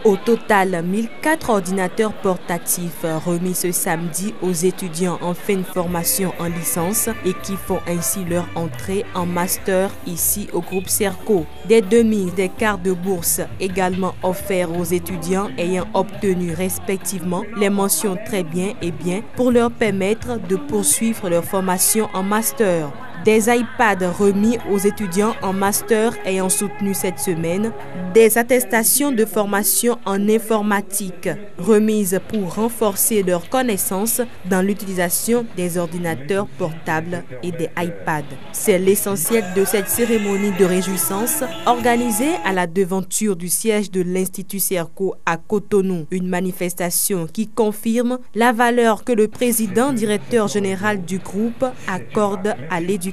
Au total, 1004 ordinateurs portatifs remis ce samedi aux étudiants en fin de formation en licence et qui font ainsi leur entrée en master ici au groupe Serco. Des demi, des quarts de bourse également offerts aux étudiants ayant obtenu respectivement les mentions très bien et bien pour leur permettre de poursuivre leur formation en master. Des iPads remis aux étudiants en master ayant soutenu cette semaine, des attestations de formation en informatique remises pour renforcer leurs connaissances dans l'utilisation des ordinateurs portables et des iPads. C'est l'essentiel de cette cérémonie de réjouissance organisée à la devanture du siège de l'Institut Serco à Cotonou. Une manifestation qui confirme la valeur que le président directeur général du groupe accorde à l'éducation.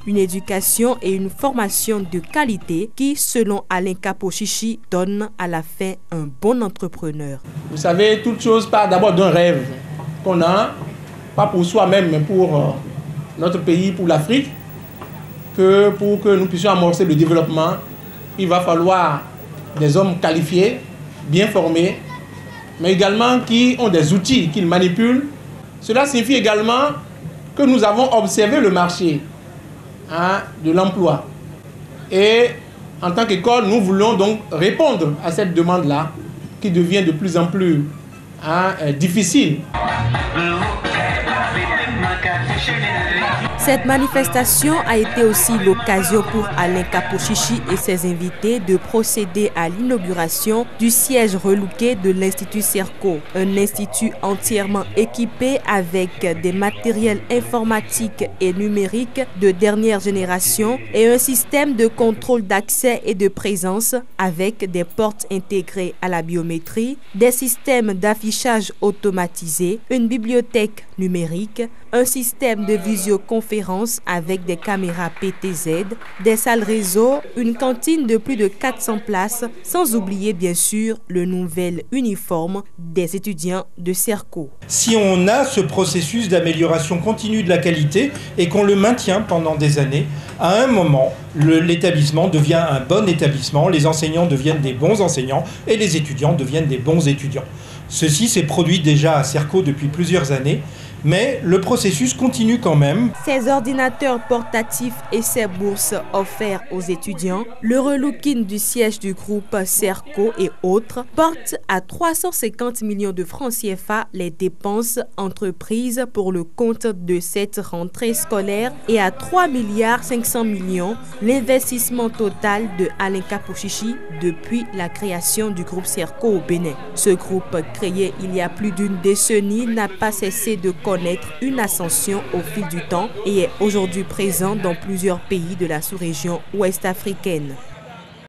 Une éducation et une formation de qualité qui, selon Alain Capochichi, donne à la fin un bon entrepreneur. Vous savez, toute chose part d'abord d'un rêve qu'on a, pas pour soi-même, mais pour notre pays, pour l'Afrique, que pour que nous puissions amorcer le développement, il va falloir des hommes qualifiés, bien formés, mais également qui ont des outils qu'ils manipulent. Cela signifie également que nous avons observé le marché de l'emploi. Et en tant qu'école, nous voulons donc répondre à cette demande-là qui devient de plus en plus difficile. Cette manifestation a été aussi l'occasion pour Alain Capochichi et ses invités de procéder à l'inauguration du siège relooké de l'Institut Serco, un institut entièrement équipé avec des matériels informatiques et numériques de dernière génération et un système de contrôle d'accès et de présence avec des portes intégrées à la biométrie, des systèmes d'affichage automatisés, une bibliothèque numérique, un système de visioconférence avec des caméras PTZ, des salles réseau, une cantine de plus de 400 places, sans oublier bien sûr le nouvel uniforme des étudiants de Serco. Si on a ce processus d'amélioration continue de la qualité et qu'on le maintient pendant des années, à un moment, l'établissement devient un bon établissement, les enseignants deviennent des bons enseignants et les étudiants deviennent des bons étudiants. Ceci s'est produit déjà à Serco depuis plusieurs années, mais le processus continue quand même. Ces ordinateurs portatifs et ces bourses offerts aux étudiants, le relooking du siège du groupe Serco et autres porte à 350 millions de francs CFA les dépenses entreprises pour le compte de cette rentrée scolaire et à 3,5 milliards l'investissement total de Alain Capochichi depuis la création du groupe Serco au Bénin. Ce groupe, créé il y a plus d'une décennie, n'a pas cessé de connaître une ascension au fil du temps et est aujourd'hui présent dans plusieurs pays de la sous-région ouest africaine.